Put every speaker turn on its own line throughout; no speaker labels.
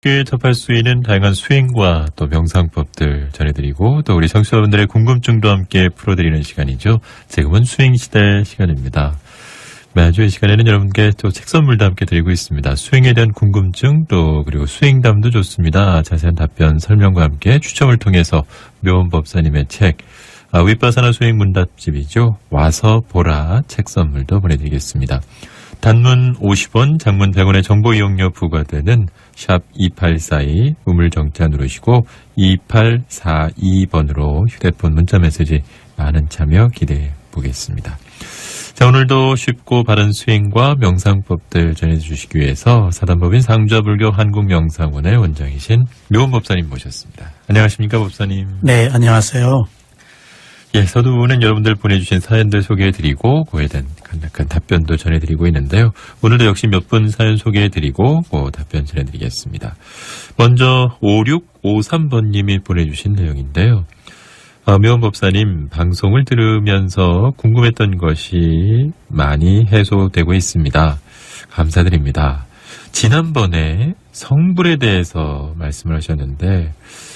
쉽게 접할 수 있는 다양한 수행과 또 명상법들 전해드리고 또 우리 청취자분들의 궁금증도 함께 풀어드리는 시간이죠. 지금은 수행시대 시간입니다. 매주 이 시간에는 여러분께 또 책 선물도 함께 드리고 있습니다. 수행에 대한 궁금증 또 그리고 수행담도 좋습니다. 자세한 답변 설명과 함께 추첨을 통해서 묘원법사님의 책 윗바사나 수행 문답집이죠. 와서 보라 책 선물도 보내드리겠습니다. 단문 50원, 장문 100원의 정보 이용료 부과되는 샵 2842 우물정자 누르시고 2842번으로 휴대폰 문자메시지 많은 참여 기대해 보겠습니다. 자, 오늘도 쉽고 바른 수행과 명상법들 전해주시기 위해서 사단법인 상주하불교 한국명상원의 원장이신 묘원법사님 모셨습니다. 안녕하십니까 법사님.
네, 안녕하세요.
예, 서두는 여러분들 보내주신 사연들 소개해드리고 그에 대한 간략한 답변도 전해드리고 있는데요. 오늘도 역시 몇 분 사연 소개해드리고 답변 전해드리겠습니다. 먼저 5653번님이 보내주신 내용인데요. 묘원법사님, 방송을 들으면서 궁금했던 것이 많이 해소되고 있습니다. 감사드립니다. 지난번에 성불에 대해서 말씀을 하셨는데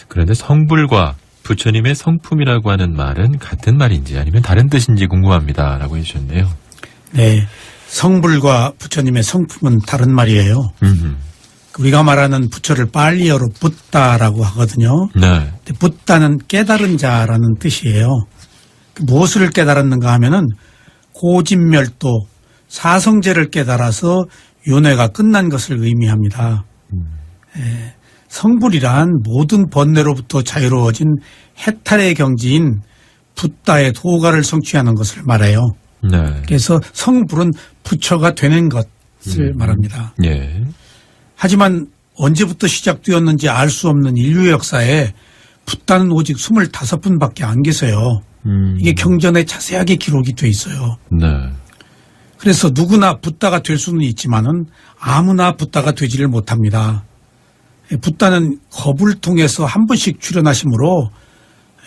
그런데 성불과 부처님의 성품이라고 하는 말은 같은 말인지 아니면 다른 뜻인지 궁금합니다. 라고 해주셨네요.
네, 성불과 부처님의 성품은 다른 말이에요. 우리가 말하는 부처를 빨리어로 붓다라고 하거든요.
네.
붓다는 깨달은 자라는 뜻이에요. 무엇을 깨달았는가 하면은 고진멸도 사성제를 깨달아서 윤회가 끝난 것을 의미합니다. 성불이란 모든 번뇌로부터 자유로워진 해탈의 경지인 붓다의 도가를 성취하는 것을 말해요.
네.
그래서 성불은 부처가 되는 것을 말합니다.
예.
하지만 언제부터 시작되었는지 알 수 없는 인류 역사에 붓다는 오직 25분밖에 안 계세요. 이게 경전에 자세하게 기록이 돼 있어요.
네.
그래서 누구나 붓다가 될 수는 있지만은 아무나 붓다가 되지를 못합니다. 붓다는 겁을 통해서 한 번씩 출현하시므로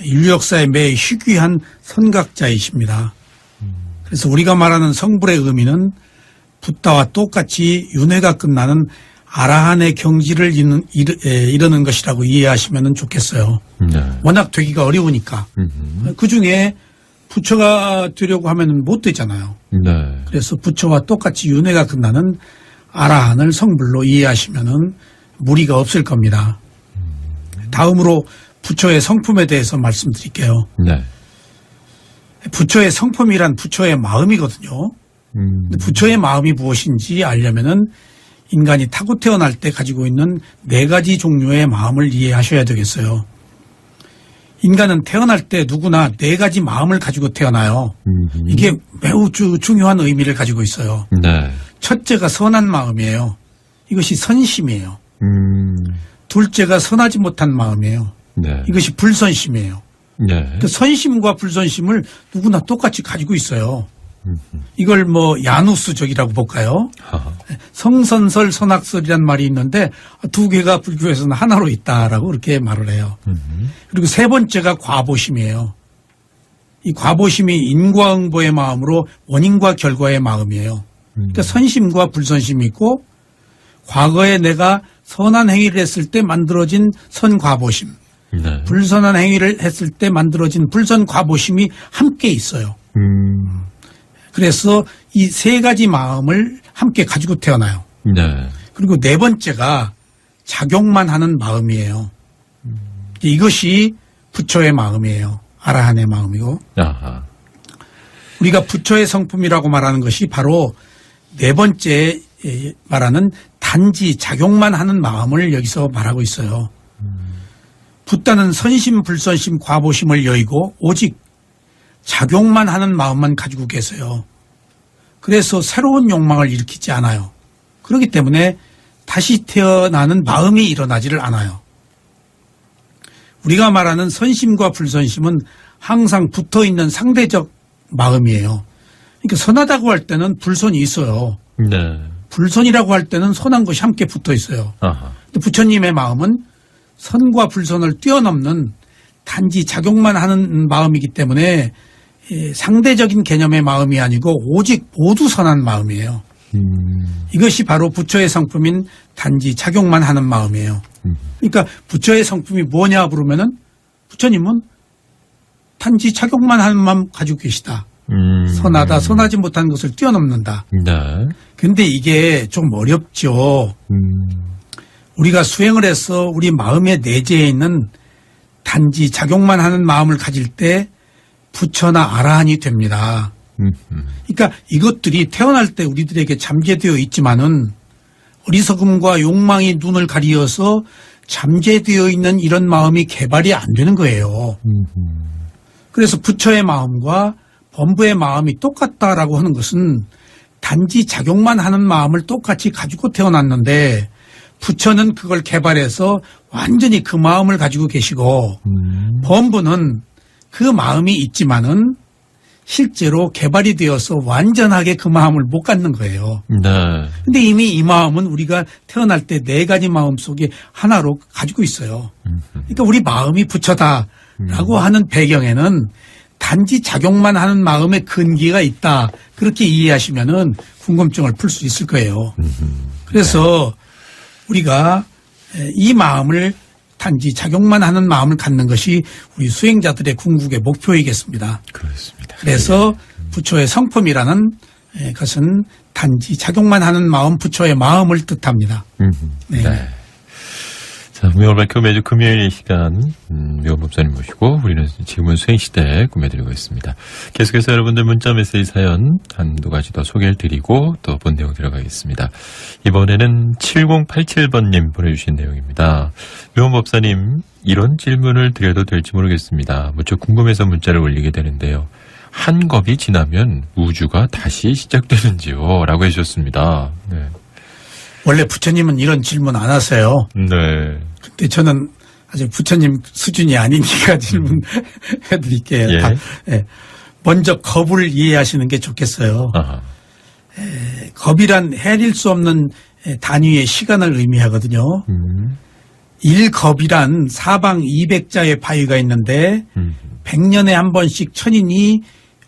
인류 역사에 매우 희귀한 선각자이십니다. 그래서 우리가 말하는 성불의 의미는 붓다와 똑같이 윤회가 끝나는 아라한의 경지를 이르는 것이라고 이해하시면 좋겠어요.
네.
워낙 되기가 어려우니까. 그중에 부처가 되려고 하면 못 되잖아요.
네.
그래서 부처와 똑같이 윤회가 끝나는 아라한을 성불로 이해하시면 무리가 없을 겁니다. 다음으로 부처의 성품에 대해서 말씀드릴게요.
네.
부처의 성품이란 부처의 마음이거든요. 부처의 마음이 무엇인지 알려면은 인간이 타고 태어날 때 가지고 있는 4가지 종류의 마음을 이해하셔야 되겠어요. 인간은 태어날 때 누구나 4가지 마음을 가지고 태어나요. 이게 매우 중요한 의미를 가지고 있어요.
네. 첫째가
선한 마음이에요. 이것이 선심이에요. 둘째가 선하지 못한 마음이에요.
네.
이것이 불선심이에요.
네.
그 선심과 불선심을 누구나 똑같이 가지고 있어요. 이걸 야누스적이라고 볼까요? 성선설 선악설이란 말이 있는데 2개가 불교에서는 하나로 있다라고 그렇게 말을 해요. 그리고 3번째가 과보심이에요. 이 과보심이 인과응보의 마음으로 원인과 결과의 마음이에요. 그러니까 선심과 불선심이 있고 과거에 내가 선한 행위를 했을 때 만들어진 선과보심,
네.
불선한 행위를 했을 때 만들어진 불선과보심이 함께 있어요. 그래서 이 3가지 마음을 함께 가지고 태어나요.
네.
그리고 4번째가 작용만 하는 마음이에요. 이것이 부처의 마음이에요. 아라한의 마음이고.
아하.
우리가 부처의 성품이라고 말하는 것이 바로 4번째 말하는 단지 작용만 하는 마음을 여기서 말하고 있어요. 붓다는 선심, 불선심, 과보심을 여의고 오직 작용만 하는 마음만 가지고 계세요. 그래서 새로운 욕망을 일으키지 않아요. 그렇기 때문에 다시 태어나는 마음이 일어나지를 않아요. 우리가 말하는 선심과 불선심은 항상 붙어있는 상대적 마음이에요. 그러니까 선하다고 할 때는 불선이 있어요.
네.
불선이라고 할 때는 선한 것이 함께 붙어 있어요.
아하.
근데 부처님의 마음은 선과 불선을 뛰어넘는 단지 작용만 하는 마음이기 때문에 상대적인 개념의 마음이 아니고 오직 모두 선한 마음이에요. 이것이 바로 부처의 성품인 단지 작용만 하는 마음이에요. 그러니까 부처의 성품이 뭐냐 부르면은 부처님은 단지 작용만 하는 마음 가지고 계시다. 선하다, 선하지 못한 것을 뛰어넘는다.
네.
근데 이게 좀 어렵죠. 우리가 수행을 해서 우리 마음의 내재에 있는 단지 작용만 하는 마음을 가질 때 부처나 아라한이 됩니다. 그러니까 이것들이 태어날 때 우리들에게 잠재되어 있지만은 어리석음과 욕망이 눈을 가리어서 잠재되어 있는 이런 마음이 개발이 안 되는 거예요. 그래서 부처의 마음과 범부의 마음이 똑같다라고 하는 것은 단지 작용만 하는 마음을 똑같이 가지고 태어났는데 부처는 그걸 개발해서 완전히 그 마음을 가지고 계시고 범부는 그 마음이 있지만은 실제로 개발이 되어서 완전하게 그 마음을 못 갖는 거예요.
네.
근데 이미 이 마음은 우리가 태어날 때 네 가지 마음 속에 하나로 가지고 있어요. 그러니까 우리 마음이 부처다라고 하는 배경에는 단지 작용만 하는 마음의 근기가 있다. 그렇게 이해하시면은 궁금증을 풀 수 있을 거예요. 그래서 우리가 이 마음을 단지 작용만 하는 마음을 갖는 것이 우리 수행자들의 궁극의 목표이겠습니다.
그렇습니다.
그래서 부처의 성품이라는 것은 단지 작용만 하는 마음, 부처의 마음을 뜻합니다.
네. 자, 명월발표 매주 금요일 이 시간 명법사님 모시고 우리는 지금은 수행시대 꾸며드리고 있습니다. 계속해서 여러분들 문자 메시지 사연 한두 가지 더 소개를 드리고 또 본 내용 들어가겠습니다. 이번에는 7087번님 보내주신 내용입니다. 명법사님, 이런 질문을 드려도 될지 모르겠습니다. 무척 궁금해서 문자를 올리게 되는데요. 한 겁이 지나면 우주가 다시 시작되는지요? 라고 해주셨습니다. 네.
원래 부처님은 이런 질문 안 하세요.
네.
근데 저는 아직 부처님 수준이 아니니까 질문해 드릴게요.
예.
먼저 겁을 이해하시는 게 좋겠어요.
아하.
겁이란 헤아릴 수 없는 단위의 시간을 의미하거든요. 1겁이란 사방 200자의 바위가 있는데 100년에 한 번씩 천인이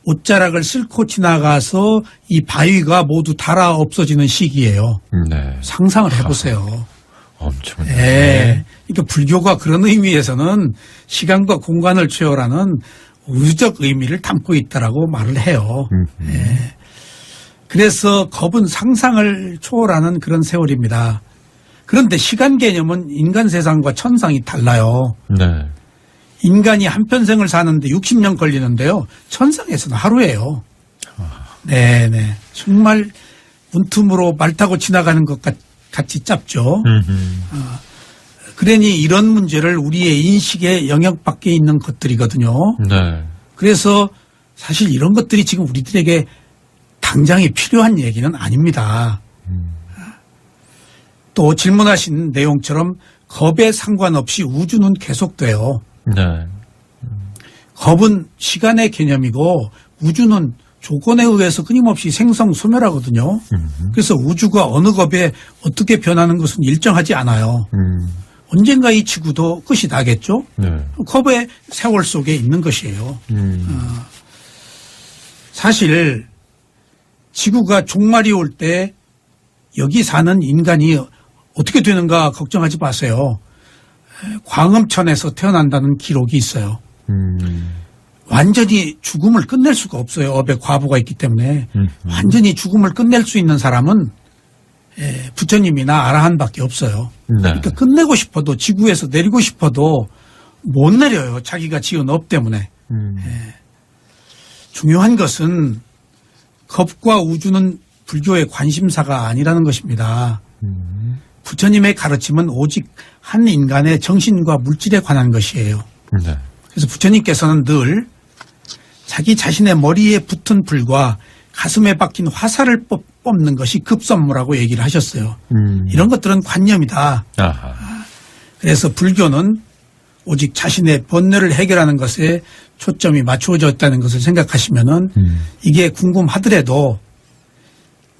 옷자락을 쓸고 지나가서 이 바위가 모두 닳아 없어지는 시기예요.
네.
상상을 해보세요.
엄청.
네. 그러니까 불교가 그런 의미에서는 시간과 공간을 초월하는 우주적 의미를 담고 있다라고 말을 해요. 네. 그래서 겁은 상상을 초월하는 그런 세월입니다. 그런데 시간 개념은 인간 세상과 천상이 달라요.
네.
인간이 한평생을 사는데 60년 걸리는데요. 천상에서는 하루예요. 네네. 정말 문틈으로 말 타고 지나가는 것 같이 짧죠. 그러니 이런 문제를 우리의 인식의 영역 밖에 있는 것들이거든요.
네.
그래서 사실 이런 것들이 지금 우리들에게 당장이 필요한 얘기는 아닙니다. 또 질문하신 내용처럼 겁에 상관없이 우주는 계속돼요.
네.
겁은 시간의 개념이고 우주는 조건에 의해서 끊임없이 생성소멸하거든요. 그래서 우주가 어느 겁에 어떻게 변하는 것은 일정하지 않아요. 언젠가 이 지구도 끝이 나겠죠.
네.
겁의 세월 속에 있는 것이에요. 사실 지구가 종말이 올 때 여기 사는 인간이 어떻게 되는가 걱정하지 마세요. 광음천에서 태어난다는 기록이 있어요. 완전히 죽음을 끝낼 수가 없어요. 업에 과부가 있기 때문에. 완전히 죽음을 끝낼 수 있는 사람은 부처님이나 아라한밖에 없어요.
네.
그러니까 끝내고 싶어도 지구에서 내리고 싶어도 못 내려요. 자기가 지은 업 때문에. 중요한 것은 겁과 우주는 불교의 관심사가 아니라는 것입니다. 부처님의 가르침은 오직 한 인간의 정신과 물질에 관한 것이에요.
네.
그래서 부처님께서는 늘 자기 자신의 머리에 붙은 불과 가슴에 박힌 화살을 뽑는 것이 급선무라고 얘기를 하셨어요. 이런 것들은 관념이다.
아하.
그래서 불교는 오직 자신의 번뇌를 해결하는 것에 초점이 맞추어져 있다는 것을 생각하시면은 이게 궁금하더라도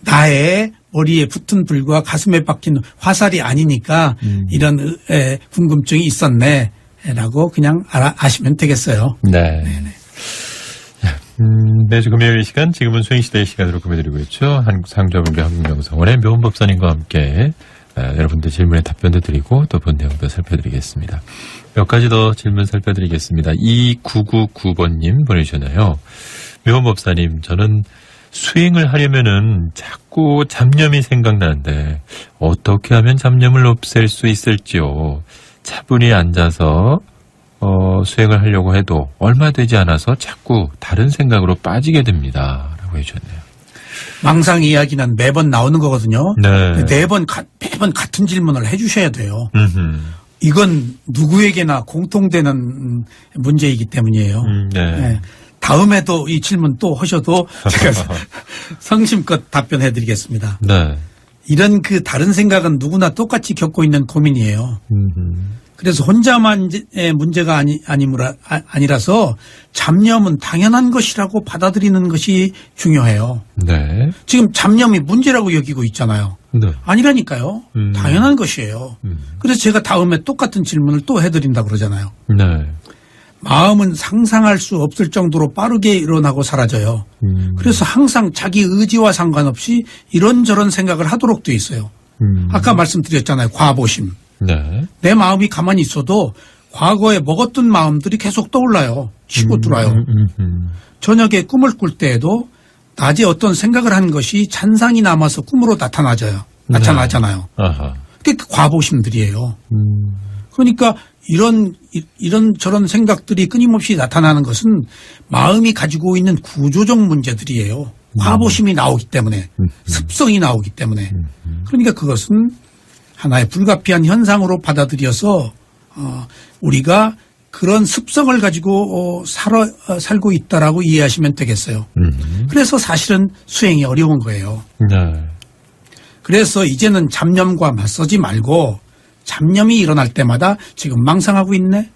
나의 머리에 붙은 불과 가슴에 박힌 화살이 아니니까 이런 궁금증이 있었네 라고 그냥 아시면 되겠어요.
네.
네네.
매주 금요일 이 시간, 지금은 수행시대의 시간으로 꾸며드리고 있죠. 한국상조분배 한국명성원의 묘원법사님과 함께 여러분들 질문에 답변도 드리고 또 본 내용도 살펴드리겠습니다. 몇 가지 더 질문 살펴드리겠습니다. 2999번님 보내주셨나요? 묘원법사님, 저는 수행을 하려면은 자꾸 잡념이 생각나는데 어떻게 하면 잡념을 없앨 수 있을지요? 차분히 앉아서 수행을 하려고 해도 얼마 되지 않아서 자꾸 다른 생각으로 빠지게 됩니다. 라고 해주셨네요.
망상 이야기는 매번 나오는 거거든요.
네.
매번 같은 질문을 해주셔야 돼요.
음흠.
이건 누구에게나 공통되는 문제이기 때문이에요.
네.
네. 다음에도 이 질문 또 하셔도 제가 성심껏 답변해 드리겠습니다.
네.
이런 그 다른 생각은 누구나 똑같이 겪고 있는 고민이에요. 그래서 혼자만의 문제가 아니라서 잡념은 당연한 것이라고 받아들이는 것이 중요해요.
네.
지금 잡념이 문제라고 여기고 있잖아요.
네.
아니라니까요. 당연한 것이에요. 그래서 제가 다음에 똑같은 질문을 또 해드린다 그러잖아요.
네.
마음은 상상할 수 없을 정도로 빠르게 일어나고 사라져요. 그래서 항상 자기 의지와 상관없이 이런저런 생각을 하도록 돼 있어요. 아까 말씀드렸잖아요. 과보심.
네.
내 마음이 가만히 있어도 과거에 먹었던 마음들이 계속 떠올라요. 치고 들어와요. 저녁에 꿈을 꿀 때에도 낮에 어떤 생각을 한 것이 잔상이 남아서 꿈으로 나타나잖아요.
아하.
그게 그 과보심들이에요. 그러니까 이런 저런 생각들이 끊임없이 나타나는 것은 마음이 가지고 있는 구조적 문제들이에요. 과보심이 나오기 때문에, 습성이 나오기 때문에. 그러니까 그것은 하나의 불가피한 현상으로 받아들여서 우리가 그런 습성을 가지고 살고 있다라고 이해하시면 되겠어요. 그래서 사실은 수행이 어려운 거예요.
네.
그래서 이제는 잡념과 맞서지 말고 잡념이 일어날 때마다 지금 망상하고 있네?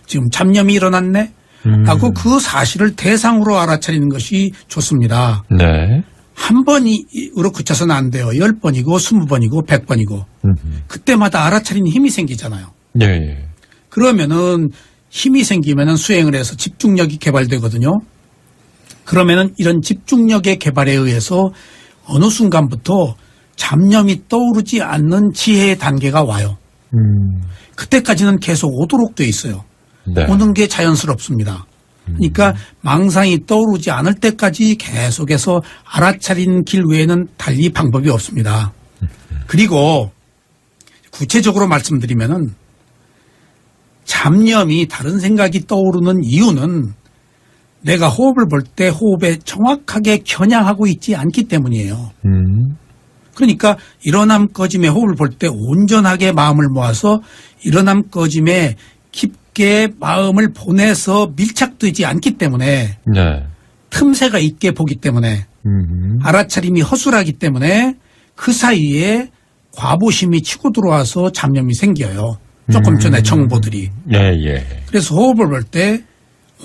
지금 잡념이 일어났네? 라고 그 사실을 대상으로 알아차리는 것이 좋습니다.
네.
한 번으로 그쳐서는 안 돼요. 10번이고 20번이고 100번이고. 그때마다 알아차리는 힘이 생기잖아요.
네.
그러면은 힘이 생기면은 수행을 해서 집중력이 개발되거든요. 그러면은 이런 집중력의 개발에 의해서 어느 순간부터 잡념이 떠오르지 않는 지혜의 단계가 와요. 그때까지는 계속 오도록 돼 있어요.
네.
오는 게 자연스럽습니다. 그러니까 망상이 떠오르지 않을 때까지 계속해서 알아차리는 길 외에는 달리 방법이 없습니다. 그리고 구체적으로 말씀드리면은 잡념이 다른 생각이 떠오르는 이유는 내가 호흡을 볼 때 호흡에 정확하게 겨냥하고 있지 않기 때문이에요. 그러니까 일어남 꺼짐에 호흡을 볼 때 온전하게 마음을 모아서 일어남 꺼짐에 깊게 마음을 보내서 밀착되지 않기 때문에
네.
틈새가 있게 보기 때문에 알아차림이 허술하기 때문에 그 사이에 과보심이 치고 들어와서 잡념이 생겨요. 조금 전에 정보들이.
예, 예.
그래서 호흡을 볼 때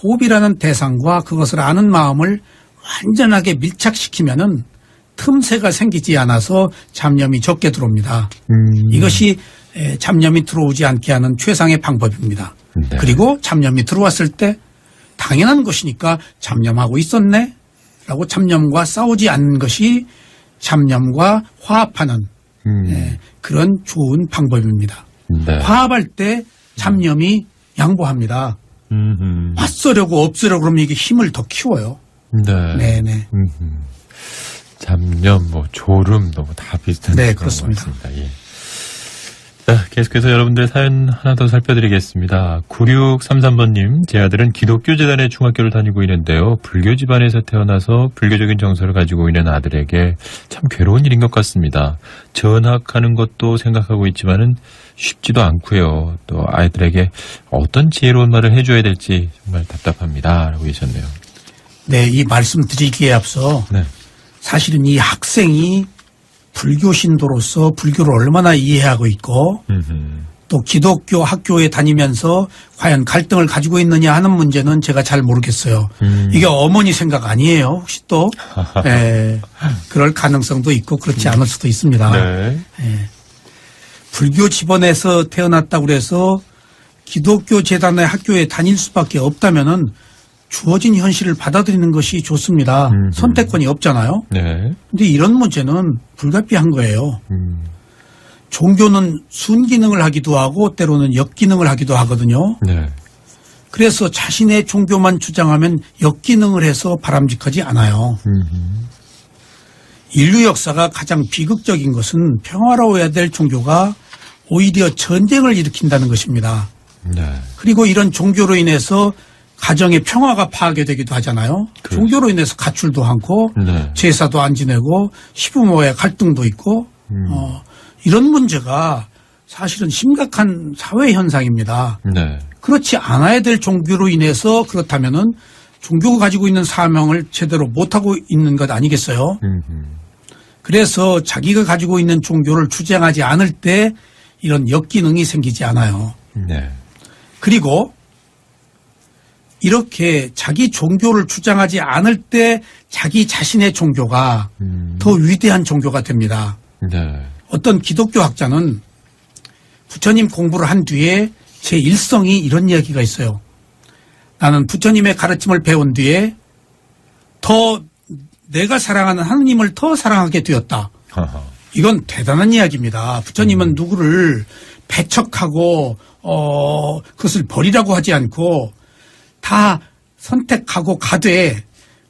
호흡이라는 대상과 그것을 아는 마음을 완전하게 밀착시키면은 틈새가 생기지 않아서 잡념이 적게 들어옵니다. 이것이 잡념이 들어오지 않게 하는 최상의 방법입니다.
네.
그리고 잡념이 들어왔을 때 당연한 것이니까 잡념하고 있었네? 라고 잡념과 싸우지 않는 것이 잡념과 화합하는 그런 좋은 방법입니다.
네.
화합할 때 잡념이 양보합니다. 맞서려고 없으려고 그러면 이게 힘을 더 키워요.
네.
네네.
잡념, 졸음, 다 비슷한.
네,
그런
그렇습니다.
것 같습니다. 예. 자, 계속해서 여러분들 사연 하나 더 살펴드리겠습니다. 9633번님, 제 아들은 기독교 재단의 중학교를 다니고 있는데요. 불교 집안에서 태어나서 불교적인 정서를 가지고 있는 아들에게 참 괴로운 일인 것 같습니다. 전학하는 것도 생각하고 있지만은 쉽지도 않고요. 또 아이들에게 어떤 지혜로운 말을 해줘야 될지 정말 답답합니다. 라고 계셨네요.
네, 이 말씀 드리기에 앞서
네.
사실은 이 학생이 불교 신도로서 불교를 얼마나 이해하고 있고 또 기독교 학교에 다니면서 과연 갈등을 가지고 있느냐 하는 문제는 제가 잘 모르겠어요. 이게 어머니 생각 아니에요. 혹시 또 그럴 가능성도 있고 그렇지 않을 수도 있습니다.
네.
불교 집안에서 태어났다고 해서 기독교 재단의 학교에 다닐 수밖에 없다면은 주어진 현실을 받아들이는 것이 좋습니다. 선택권이 없잖아요.
네.
근데 이런 문제는 불가피한 거예요. 종교는 순기능을 하기도 하고 때로는 역기능을 하기도 하거든요.
네.
그래서 자신의 종교만 주장하면 역기능을 해서 바람직하지 않아요. 인류 역사가 가장 비극적인 것은 평화로워야 될 종교가 오히려 전쟁을 일으킨다는 것입니다.
네.
그리고 이런 종교로 인해서 가정의 평화가 파괴되기도 하잖아요.
그렇죠.
종교로 인해서 가출도 하고
네.
제사도 안 지내고 시부모의 갈등도 있고 이런 문제가 사실은 심각한 사회 현상입니다.
네.
그렇지 않아야 될 종교로 인해서 그렇다면은 종교가 가지고 있는 사명을 제대로 못하고 있는 것 아니겠어요? 그래서 자기가 가지고 있는 종교를 주장하지 않을 때 이런 역기능이 생기지 않아요.
네.
그리고 이렇게 자기 종교를 주장하지 않을 때 자기 자신의 종교가 더 위대한 종교가 됩니다.
네.
어떤 기독교 학자는 부처님 공부를 한 뒤에 제 일성이 이런 이야기가 있어요. 나는 부처님의 가르침을 배운 뒤에 더 내가 사랑하는 하느님을 더 사랑하게 되었다.
하하.
이건 대단한 이야기입니다. 부처님은 누구를 배척하고 그것을 버리라고 하지 않고 다 선택하고 가되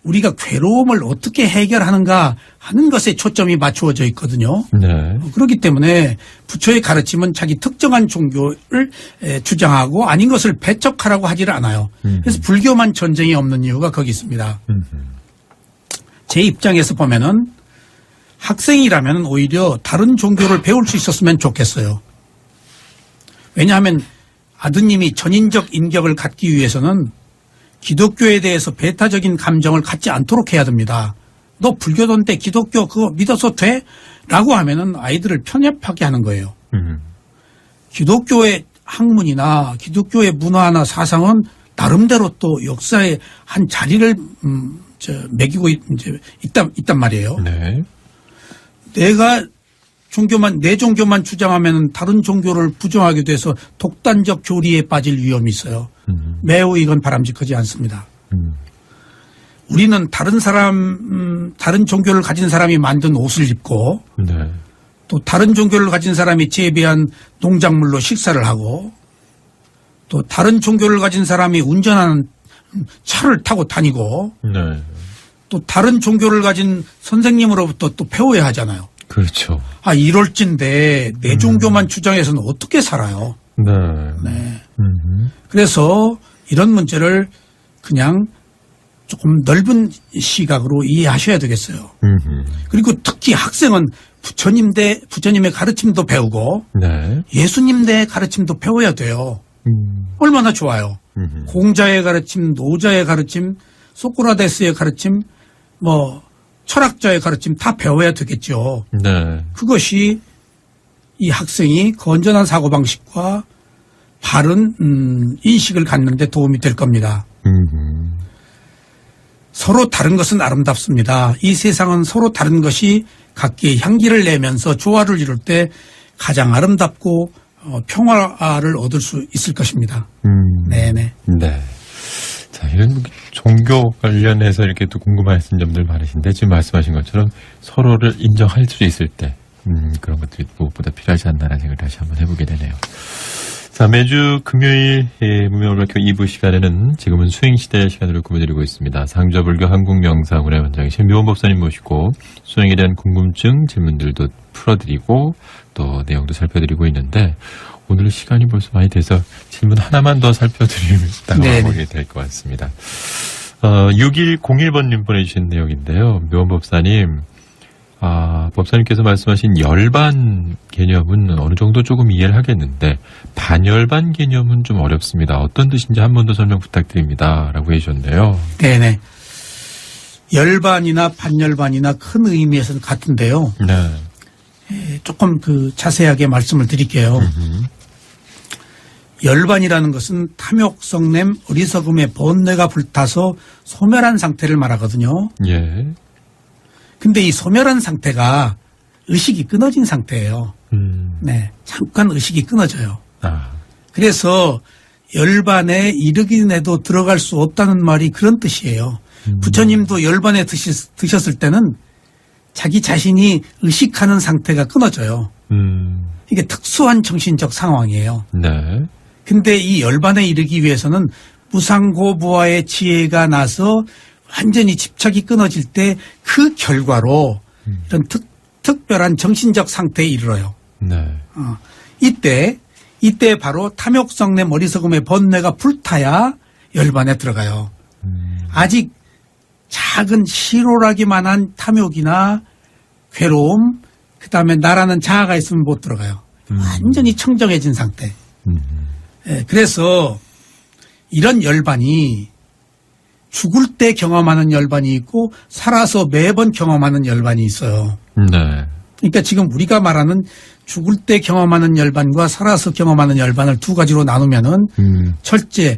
우리가 괴로움을 어떻게 해결하는가 하는 것에 초점이 맞추어져 있거든요.
네.
그렇기 때문에 부처의 가르침은 자기 특정한 종교를 주장하고 아닌 것을 배척하라고 하지를 않아요. 그래서 불교만 전쟁이 없는 이유가 거기 있습니다. 제 입장에서 보면은 학생이라면 오히려 다른 종교를 배울 수 있었으면 좋겠어요. 왜냐하면 아드님이 전인적 인격을 갖기 위해서는 기독교에 대해서 배타적인 감정을 갖지 않도록 해야 됩니다. 너 불교도인데 기독교 그거 믿어서 돼? 라고 하면은 아이들을 편협하게 하는 거예요. 기독교의 학문이나 기독교의 문화나 사상은 나름대로 또 역사의 한 자리를 매기고 있단 말이에요.
네.
내가 내 종교만 주장하면 다른 종교를 부정하게 돼서 독단적 교리에 빠질 위험이 있어요. 매우 이건 바람직하지 않습니다. 우리는 다른 종교를 가진 사람이 만든 옷을 입고
네.
또 다른 종교를 가진 사람이 재배한 농작물로 식사를 하고 또 다른 종교를 가진 사람이 운전하는 차를 타고 다니고
네.
또 다른 종교를 가진 선생님으로부터 또 배워야 하잖아요.
그렇죠.
이럴진데 내 종교만 주장해서는 어떻게 살아요?
네.
네. 그래서 이런 문제를 그냥 조금 넓은 시각으로 이해하셔야 되겠어요. 그리고 특히 학생은 부처님의 가르침도 배우고
네.
예수님의 가르침도 배워야 돼요. 얼마나 좋아요. 공자의 가르침, 노자의 가르침, 소크라테스의 가르침, 철학자의 가르침 다 배워야 되겠죠.
네.
그것이 이 학생이 건전한 사고방식과 바른 인식을 갖는 데 도움이 될 겁니다. 서로 다른 것은 아름답습니다. 이 세상은 서로 다른 것이 각기의 향기를 내면서 조화를 이룰 때 가장 아름답고 평화를 얻을 수 있을 것입니다. 네네.
네. 자, 이런 종교 관련해서 이렇게 또 궁금하신 점들 많으신데 지금 말씀하신 것처럼 서로를 인정할 수 있을 때 그런 것들이 무엇보다 필요하지 않나라는 생각을 다시 한번 해보게 되네요. 자, 매주 금요일 무명월교 2부 시간에는 지금은 수행시대 시간으로 꾸며드리고 있습니다. 상주불교 한국명상원의 원장이신 묘원법사님 모시고 수행에 대한 궁금증 질문들도 풀어드리고 또 내용도 살펴드리고 있는데 오늘 시간이 벌써 많이 돼서 질문 하나만 더 살펴드리다가 보게 될 것 같습니다. 6101번님 보내주신 내용인데요. 묘원법사님, 법사님께서 말씀하신 열반 개념은 어느 정도 조금 이해를 하겠는데 반열반 개념은 좀 어렵습니다. 어떤 뜻인지 한 번 더 설명 부탁드립니다. 라고 해주셨네요.
네네. 열반이나 반열반이나 큰 의미에서는 같은데요.
네.
조금 자세하게 말씀을 드릴게요. 열반이라는 것은 탐욕, 성냄, 어리석음의 번뇌가 불타서 소멸한 상태를 말하거든요.
예.
근데 이 소멸한 상태가 의식이 끊어진 상태예요. 네. 잠깐 의식이 끊어져요.
아.
그래서 열반에 이르기내도 들어갈 수 없다는 말이 그런 뜻이에요. 부처님도 열반에 드셨을 때는 자기 자신이 의식하는 상태가 끊어져요. 이게 특수한 정신적 상황이에요.
네.
근데 이 열반에 이르기 위해서는 무상고부화의 지혜가 나서 완전히 집착이 끊어질 때 그 결과로 이런 특별한 정신적 상태에 이르러요.
네.
이때 바로 탐욕성내 머리서금의 번뇌가 불타야 열반에 들어가요. 아직 작은 실오라기만 한 탐욕이나 괴로움, 그 다음에 나라는 자아가 있으면 못 들어가요. 완전히 청정해진 상태. 예, 그래서 이런 열반이 죽을 때 경험하는 열반이 있고 살아서 매번 경험하는 열반이 있어요.
네.
그러니까 지금 우리가 말하는 죽을 때 경험하는 열반과 살아서 경험하는 열반을 두 가지로 나누면은 첫째,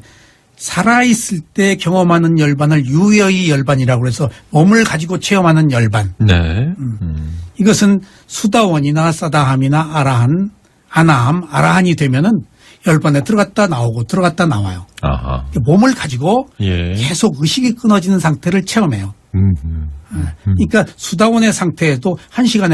살아있을 때 경험하는 열반을 유여의 열반이라고 해서 몸을 가지고 체험하는 열반.
네.
이것은 수다원이나 사다함이나 아나함, 아라한이 되면은 열반에 들어갔다 나오고 들어갔다 나와요.
아하.
몸을 가지고
예.
계속 의식이 끊어지는 상태를 체험해요. 그러니까 수다원의 상태에도 1시간에